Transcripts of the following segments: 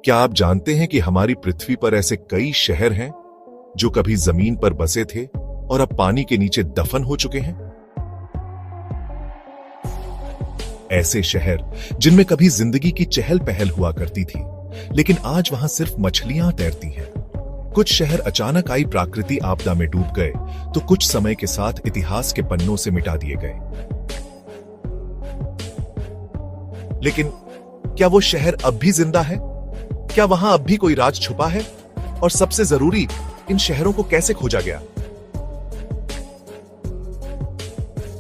क्या आप जानते हैं कि हमारी पृथ्वी पर ऐसे कई शहर हैं जो कभी जमीन पर बसे थे और अब पानी के नीचे दफन हो चुके हैं? ऐसे शहर जिनमें कभी जिंदगी की चहल पहल हुआ करती थी, लेकिन आज वहां सिर्फ मछलियां तैरती हैं। कुछ शहर अचानक आई प्राकृतिक आपदा में डूब गए, तो कुछ समय के साथ इतिहास के पन्नों से मिटा दिए गए। लेकिन क्या वो शहर अब भी जिंदा है? क्या वहां अब भी कोई राज छुपा है? और सबसे जरूरी, इन शहरों को कैसे खोजा गया?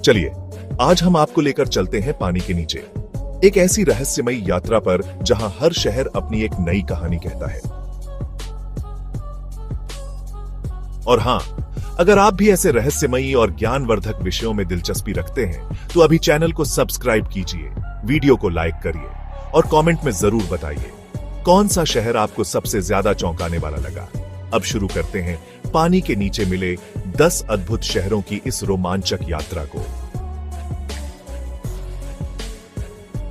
चलिए, आज हम आपको लेकर चलते हैं पानी के नीचे, एक ऐसी रहस्यमयी यात्रा पर जहां हर शहर अपनी एक नई कहानी कहता है। और हां, अगर आप भी ऐसे रहस्यमयी और ज्ञानवर्धक विषयों में दिलचस्पी रखते हैं, तो अभी चैनल को सब्सक्राइब कीजिए, वीडियो को लाइक करिए और कमेंट में जरूर बताइए कौन सा शहर आपको सबसे ज्यादा चौंकाने वाला लगा। अब शुरू करते हैं पानी के नीचे मिले 10 अद्भुत शहरों की इस रोमांचक यात्रा को।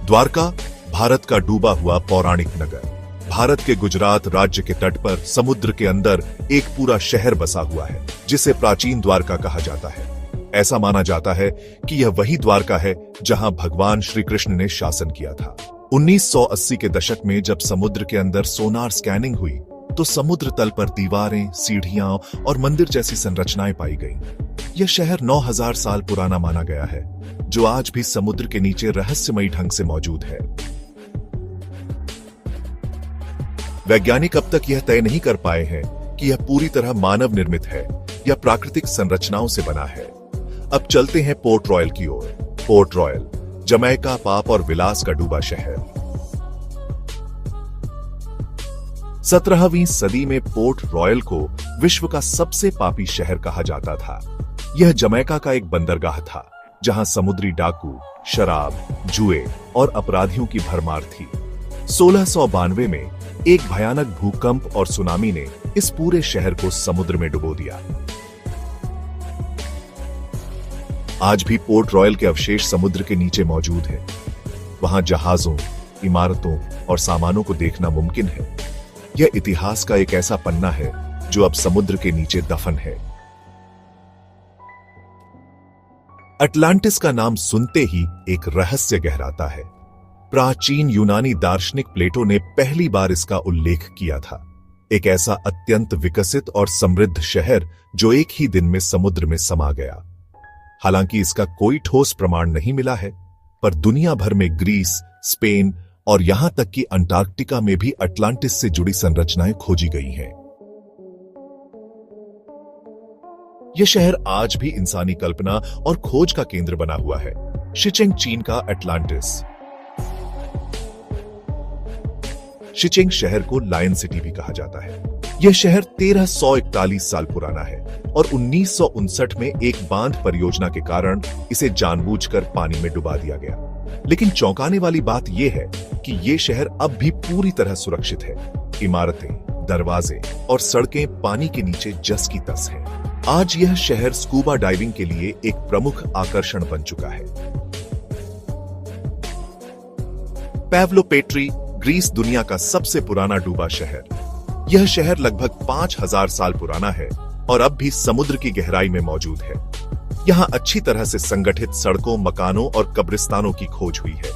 द्वारका, भारत का डूबा हुआ पौराणिक नगर। भारत के गुजरात राज्य के तट पर समुद्र के अंदर एक पूरा शहर बसा हुआ है, जिसे प्राचीन द्वारका कहा जाता है। ऐसा माना जाता है कि यह वही द्वारका है जहां भगवान श्री कृष्ण ने शासन किया था। 1980 के दशक में जब समुद्र के अंदर सोनार स्कैनिंग हुई, तो समुद्र तल पर दीवारें, सीढ़ियां और मंदिर जैसी संरचनाएं पाई गईं। यह शहर 9000 साल पुराना माना गया है, जो आज भी समुद्र के नीचे रहस्यमयी ढंग से मौजूद है। वैज्ञानिक अब तक यह तय नहीं कर पाए हैं कि यह पूरी तरह मानव निर्मित है या प्राकृतिक संरचनाओं से बना है। अब चलते हैं पोर्ट रॉयल की ओर। पोर्ट रॉयल, जमैका, पाप और विलास का डूबा शहर। 17वीं सदी में पोर्ट रॉयल को विश्व का सबसे पापी शहर कहा जाता था। यह जमैका का एक बंदरगाह था, जहां समुद्री डाकू, शराब, जुए और अपराधियों की भरमार थी। 1692 में एक भयानक भूकंप और सुनामी ने इस पूरे शहर को समुद्र में डुबो दिया। आज भी पोर्ट रॉयल के अवशेष समुद्र के नीचे मौजूद हैं। वहां जहाजों, इमारतों और सामानों को देखना मुमकिन है। यह इतिहास का एक ऐसा पन्ना है जो अब समुद्र के नीचे दफन है। अटलांटिस का नाम सुनते ही एक रहस्य गहराता है। प्राचीन यूनानी दार्शनिक प्लेटो ने पहली बार इसका उल्लेख किया था। एक ऐसा अत्यंत विकसित और समृद्ध शहर जो एक ही दिन में समुद्र में समा गया। हालांकि इसका कोई ठोस प्रमाण नहीं मिला है, पर दुनिया भर में ग्रीस, स्पेन और यहां तक कि अंटार्कटिका में भी अटलांटिस से जुड़ी संरचनाएं खोजी गई हैं। यह शहर आज भी इंसानी कल्पना और खोज का केंद्र बना हुआ है। शिचेंग, चीन का अटलांटिस। शिचेंग शहर को लायन सिटी भी कहा जाता है। यह शहर 1341 साल पुराना है और 1959 में एक बांध परियोजना के कारण इसे जानबूझकर पानी में डुबा दिया गया। लेकिन चौंकाने वाली बात यह है कि यह शहर अब भी पूरी तरह सुरक्षित है। इमारतें, दरवाजे और सड़कें पानी के नीचे जस की तस हैं। आज यह शहर स्कूबा डाइविंग के लिए एक प्रमुख आकर्षण बन चुका है। पैवलोपेट्री, ग्रीस, दुनिया का सबसे पुराना डूबा शहर। यह शहर लगभग 5000 साल पुराना है और अब भी समुद्र की गहराई में मौजूद है। यहां अच्छी तरह से संगठित सड़कों, मकानों और कब्रिस्तानों की खोज हुई है।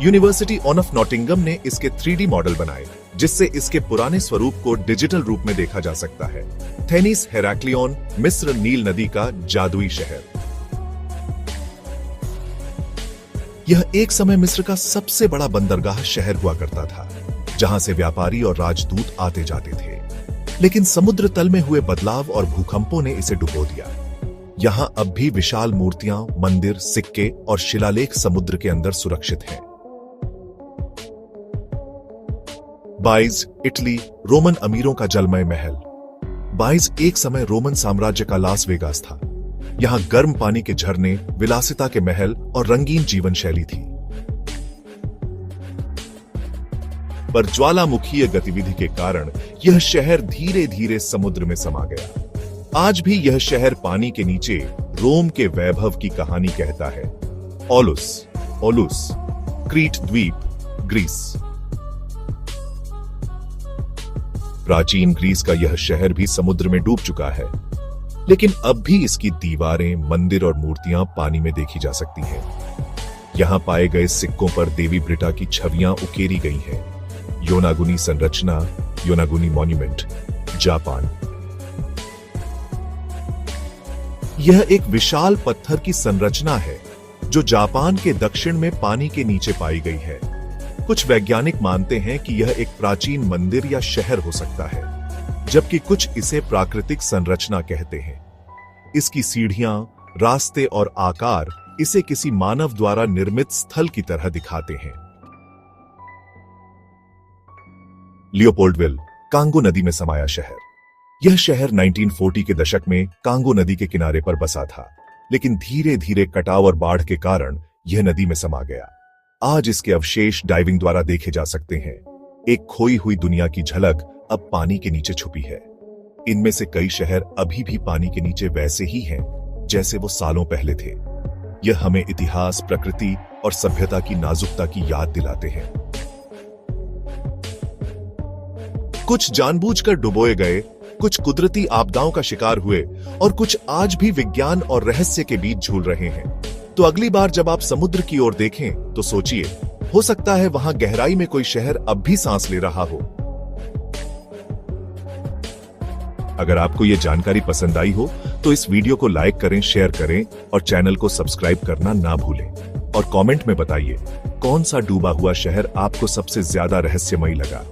यूनिवर्सिटी ऑफ नॉटिंगम ने इसके 3D मॉडल बनाए, जिससे इसके पुराने स्वरूप को डिजिटल रूप में देखा जा सकता है। थेनिस हेराक्लियन, मिस्र, नील नदी का जादुई शहर। यह एक समय मिस्र का सबसे बड़ा बंदरगाह शहर हुआ करता था, जहां से व्यापारी और राजदूत आते जाते थे। लेकिन समुद्र तल में हुए बदलाव और भूकंपों ने इसे डुबो दिया। यहां अब भी विशाल मूर्तियां, मंदिर, सिक्के और शिलालेख समुद्र के अंदर सुरक्षित हैं। बाइज, इटली, रोमन अमीरों का जलमय महल। बाइज एक समय रोमन साम्राज्य का लास वेगास था। यहां गर्म पानी के झरने, विलासिता के महल और रंगीन जीवन शैली थी। पर ज्वालामुखीय गतिविधि के कारण यह शहर धीरे धीरे समुद्र में समा गया। आज भी यह शहर पानी के नीचे रोम के वैभव की कहानी कहता है। ओलुस, ओलुस, क्रीट द्वीप, ग्रीस। प्राचीन ग्रीस का यह शहर भी समुद्र में डूब चुका है, लेकिन अब भी इसकी दीवारें, मंदिर और मूर्तियां पानी में देखी जा सकती हैं। यहां पाए गए सिक्कों पर देवी ब्रिटा की छवियां उकेरी गई हैं। योनागुनी संरचना, योनागुनी मॉन्यूमेंट, जापान। यह एक विशाल पत्थर की संरचना है जो जापान के दक्षिण में पानी के नीचे पाई गई है। कुछ वैज्ञानिक मानते हैं कि यह एक प्राचीन मंदिर या शहर हो सकता है, जबकि कुछ इसे प्राकृतिक संरचना कहते हैं। इसकी सीढ़ियां, रास्ते और आकार इसे किसी मानव द्वारा निर्मित स्थल की तरह दिखाते हैं। लियोपोल्डविल, कांगो नदी में समाया शहर। यह शहर 1940 के दशक में कांगो नदी के किनारे पर बसा था, लेकिन धीरे धीरे कटाव और बाढ़ के कारण यह नदी में समा गया। आज इसके अवशेष डाइविंग द्वारा देखे जा सकते हैं। एक खोई हुई दुनिया की झलक अब पानी के नीचे छुपी है। इनमें से कई शहर अभी भी पानी के नीचे वैसे ही हैं जैसे वो सालों पहले थे। यह हमें इतिहास, प्रकृति और सभ्यता की नाजुकता की याद दिलाते हैं। कुछ जानबूझकर डुबोए गए, कुछ कुदरती आपदाओं का शिकार हुए और कुछ आज भी विज्ञान और रहस्य के बीच झूल रहे हैं। तो अगली बार जब आप समुद्र की ओर देखें तो सोचिए, हो सकता है वहां गहराई में कोई शहर अब भी सांस ले रहा हो। अगर आपको यह जानकारी पसंद आई हो तो इस वीडियो को लाइक करें, शेयर करें और चैनल को सब्सक्राइब करना ना भूलें। और कमेंट में बताइए कौन सा डूबा हुआ शहर आपको सबसे ज्यादा रहस्यमयी लगा।